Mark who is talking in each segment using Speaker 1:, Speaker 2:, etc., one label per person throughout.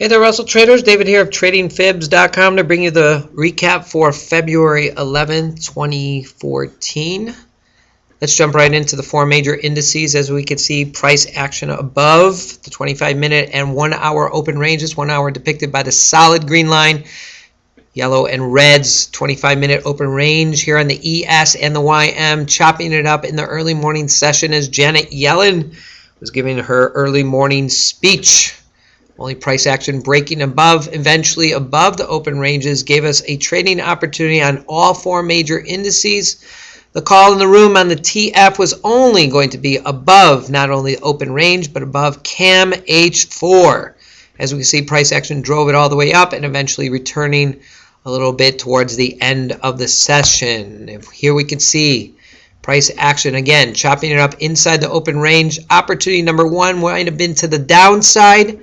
Speaker 1: Hey there, Russell Traders. David here of TradingFibs.com to bring you the recap for February 11, 2014. Let's jump right into the four major indices. As we can see, price action above the 25-minute and 1-hour open ranges. 1 hour depicted by the solid green line. Yellow and red's 25-minute open range here on the ES and the YM. Chopping it up in the early morning session as Janet Yellen was giving her early morning speech. Only price action breaking above, eventually above the open ranges, gave us a trading opportunity on all four major indices. The call in the room on the TF was only going to be above not only the open range, but above CAM H4. As we can see, price action drove it all the way up and eventually returning a little bit towards the end of the session. Here we can see price action again, chopping it up inside the open range. Opportunity number one might have been to the downside,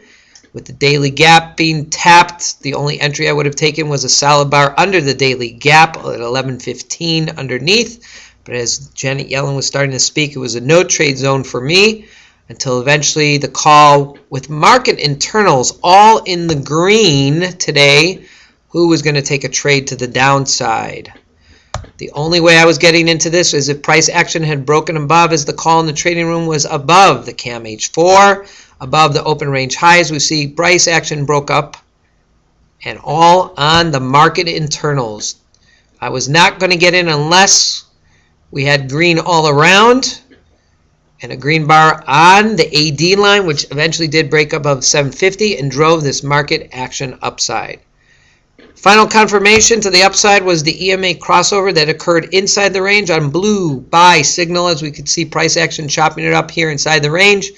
Speaker 1: with the daily gap being tapped. The only entry I would have taken was a solid bar under the daily gap at 11.15 underneath. But as Janet Yellen was starting to speak, it was a no trade zone for me until eventually the call with market internals all in the green today. Who was going to take a trade to the downside? The only way I was getting into this is if price action had broken above, as the call in the trading room was above the CAM H4, above the open range highs. We see price action broke up and all on the market internals. I was not going to get in unless we had green all around and a green bar on the AD line, which eventually did break above 750 and drove this market action upside. Final confirmation to the upside was the EMA crossover that occurred inside the range on blue buy signal, as we could see price action chopping it up here inside the range.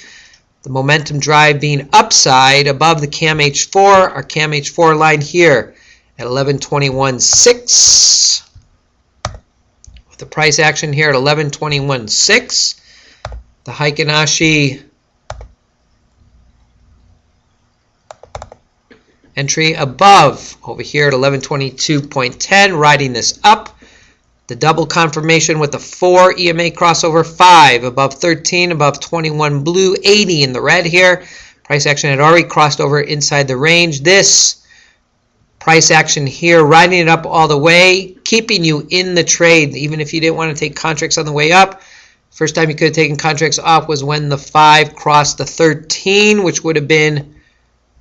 Speaker 1: The momentum drive being upside above the CAM H4, our CAM H4 line here at 11.21.6. With the price action here at 11.21.6. The Heikin Ashi entry above over here at 11.22.10, riding this up. The double confirmation with the 4 EMA crossover, 5 above 13, above 21 blue, 80 in the red here. Price action had already crossed over inside the range. This price action here, riding it up all the way, keeping you in the trade, even if you didn't want to take contracts on the way up. First time you could have taken contracts off was when the 5 crossed the 13, which would have been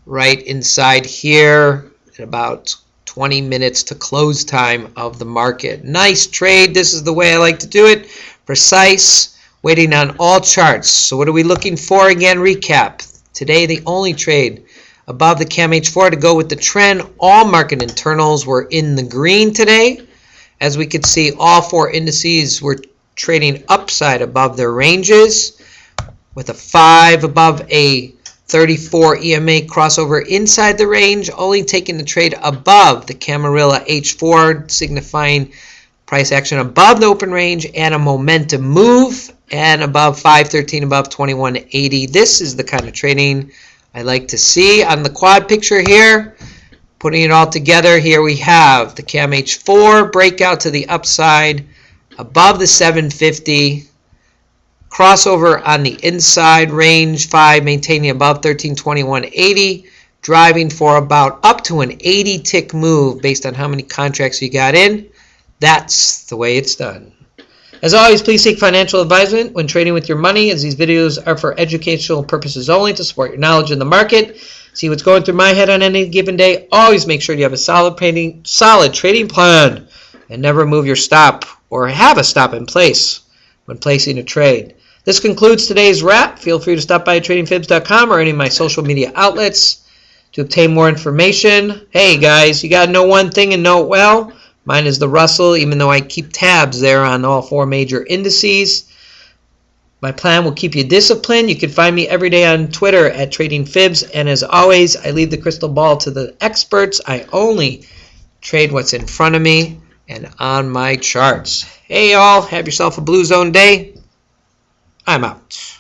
Speaker 1: right inside here at about 20 minutes to close time of the market. Nice trade. This is the way I like to do it. Precise, waiting on all charts. So what are we looking for again? Recap. Today the only trade above the CAM H4 to go with the trend. All market internals were in the green today. As we could see, all four indices were trading upside above their ranges, with a 5 above a 34 EMA crossover inside the range, only taking the trade above the Camarilla H4, signifying price action above the open range and a momentum move, and above 513, above 2180. This is the kind of trading I like to see. On the quad picture here, putting it all together, here we have the CAM H4 breakout to the upside above the 750. Crossover on the inside, range 5 maintaining above 1321.80, driving for about up to an 80 tick move based on how many contracts you got in. That's the way it's done. As always, please seek financial advisement when trading with your money, as these videos are for educational purposes only to support your knowledge in the market. See what's going through my head on any given day. Always make sure you have a solid trading plan and never move your stop or have a stop in place when placing a trade. This concludes today's wrap. Feel free to stop by TradingFibs.com or any of my social media outlets to obtain more information. Hey guys, you got to know one thing and know it well. Mine is the Russell, even though I keep tabs there on all four major indices. My plan will keep you disciplined. You can find me every day on Twitter at TradingFibs. And as always, I leave the crystal ball to the experts. I only trade what's in front of me and on my charts. Hey y'all, have yourself a Blue Zone day. I'm out.